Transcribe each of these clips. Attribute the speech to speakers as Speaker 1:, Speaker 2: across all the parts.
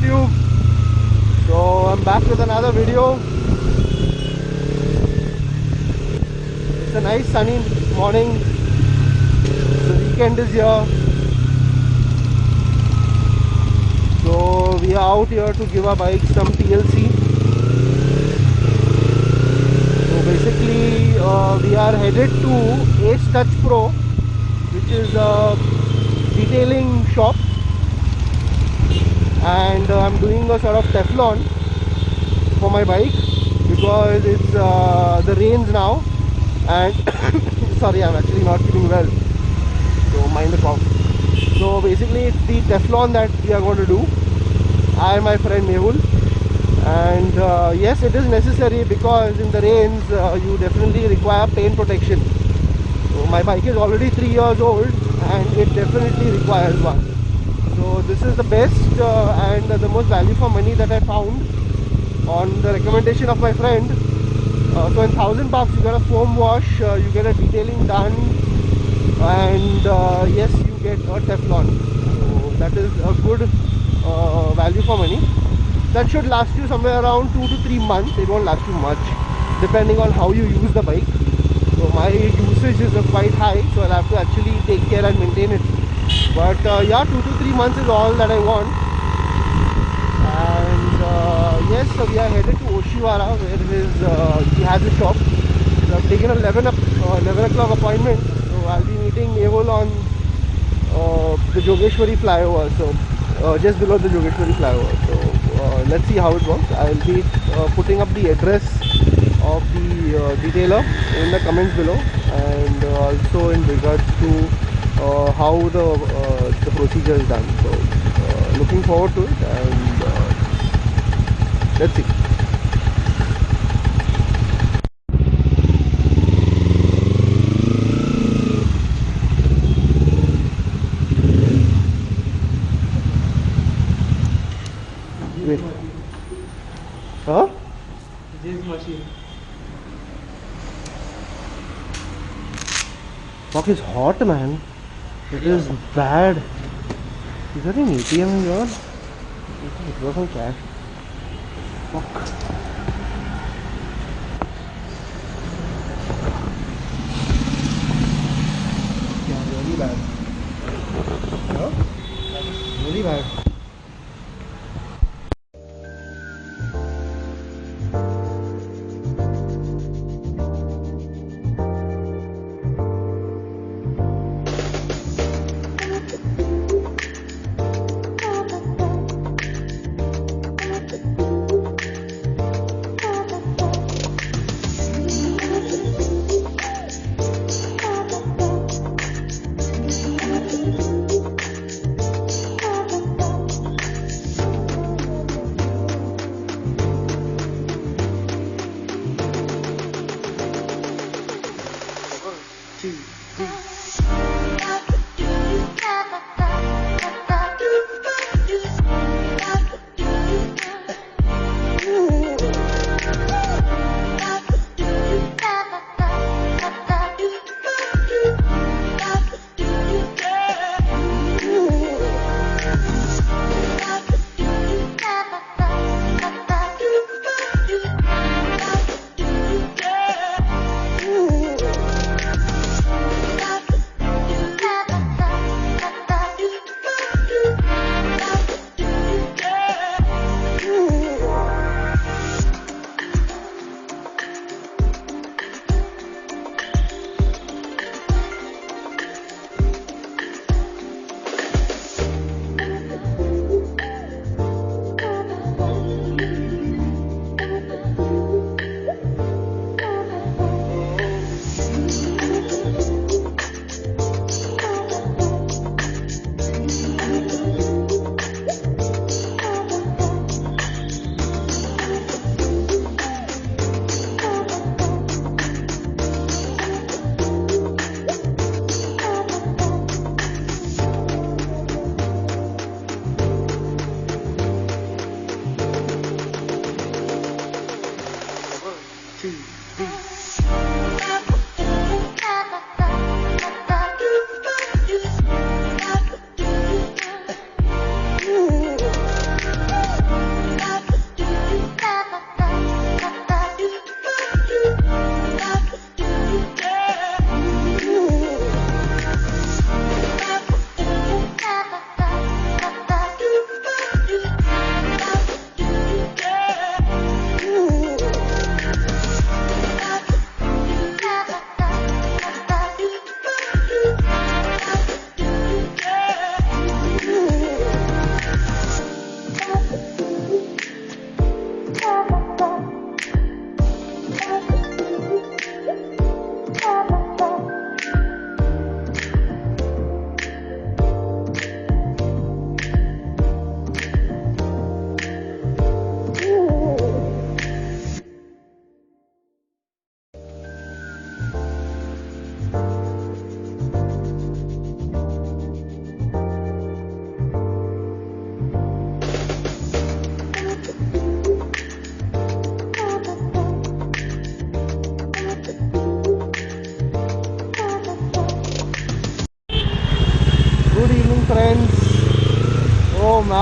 Speaker 1: YouTube. So I'm back with another video. It's a nice sunny morning. The weekend is here. So we are out here to give our bikes some TLC. So basically we are headed to Ace Touch Pro, which is a detailing shop, and I'm doing a sort of Teflon for my bike because it's the rains now, and sorry, I'm actually not feeling well, so mind the cough. So basically it's the Teflon that we are going to do, I and my friend Mehul. And yes, it is necessary because in the rains you definitely require paint protection. So my bike is already 3 years old and it definitely requires one. So this is the best and the most value for money that I found on the recommendation of my friend. So in $1,000 you get a foam wash, you get a detailing done, and yes, you get a Teflon. So that is a good value for money. That should last you somewhere around 2 to 3 months. It won't last you much depending on how you use the bike. So my usage is quite high, so I'll have to actually take care and maintain it. But yeah, 2 to 3 months is all that I want. And yes, so we are headed to Oshiwara, where he has a shop. So I've taken a 11 o'clock appointment. So I'll be meeting Mehul on the Jogeshwari flyover. So just below the Jogeshwari flyover. So let's see how it works. I'll be putting up the address of the detailer in the comments below, and also in regards to how the procedure is done. So looking forward to it, and let's see. Wait. Huh?
Speaker 2: This machine.
Speaker 1: Fuck, is hot, man. It is bad. Is there an ATM in here? It was some cash. Fuck. Yeah, really bad. Huh? Really bad.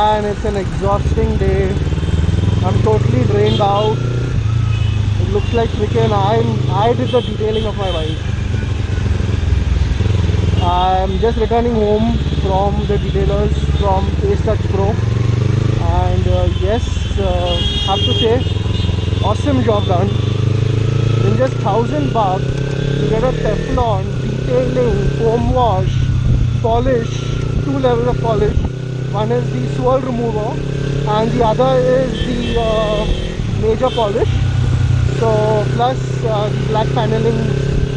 Speaker 1: Man, it's an exhausting day. I'm totally drained out. It looks like freaking I did the detailing of my bike. I'm just returning home from the detailers from Ace Touch Pro, and yes, have to say, awesome job done. In just $1,000, you get a Teflon, detailing, foam wash, polish, 2 levels of polish. One is the swirl remover and the other is the major polish. So plus the black paneling.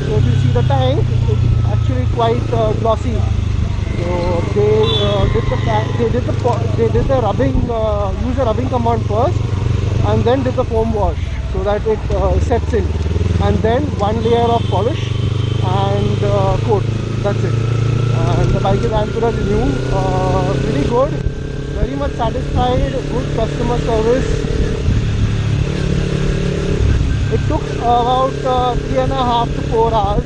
Speaker 1: So if you see the tank, it's actually quite glossy. So they did the rubbing, use a rubbing command first, and then did the foam wash so that it sets in, and then one layer of polish and coat. That's it. And the bike is as good as new. Really good. Very much satisfied. Good customer service. It took about 3.5 to 4 hours.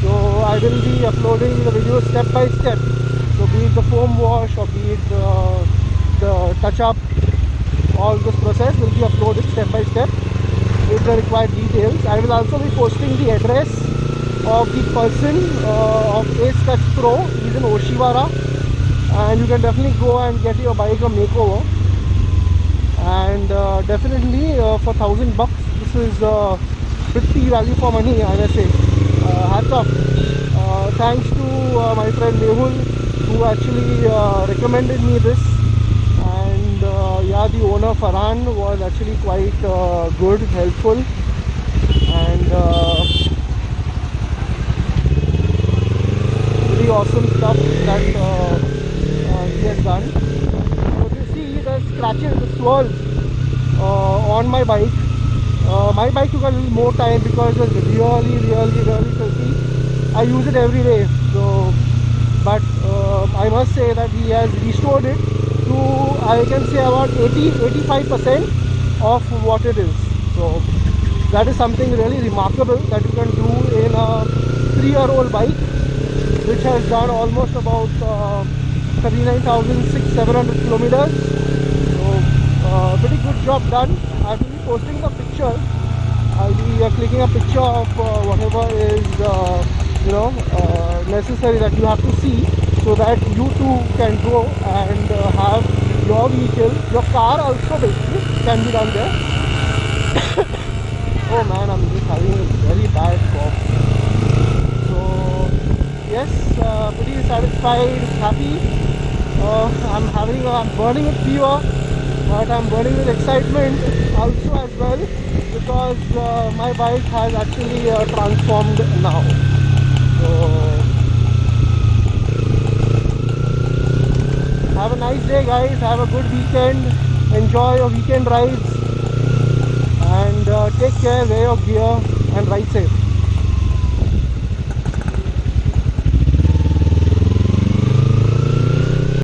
Speaker 1: So I will be uploading the video step by step. So be it the foam wash or be it the touch up, all this process will be uploaded step by step with the required details. I will also be posting the address of the person of Ace Touch Pro. He's in Oshiwara, and you can definitely go and get your bike a makeover. And definitely for $1,000, this is pretty value for money, I must say. Hats off. Thanks to my friend Mehul, who actually recommended me this, and yeah, the owner Farhan was actually quite good, helpful, and pretty awesome stuff that he has done. So you see the scratches, the swirls on my bike. My bike took a little more time because it was really filthy. I use it every day, so but I must say that he has restored it to, I can say, about 80-85% of what it is. So that is something really remarkable that you can do in a 3-year-old bike, which has done almost about 39,600-700 kilometers. So pretty good job done. I will be posting the picture. I'll be clicking a picture of whatever is necessary that you have to see, so that you too can go and have your vehicle, your car also basically can be done there. Oh man, I'm just having a very bad cough. So yes, pretty satisfied, happy. I'm burning with fever, but I'm burning with excitement also as well, because my bike has actually transformed now. So have a nice day, guys. Have a good weekend. Enjoy your weekend rides, and take care, wear your gear, and ride safe.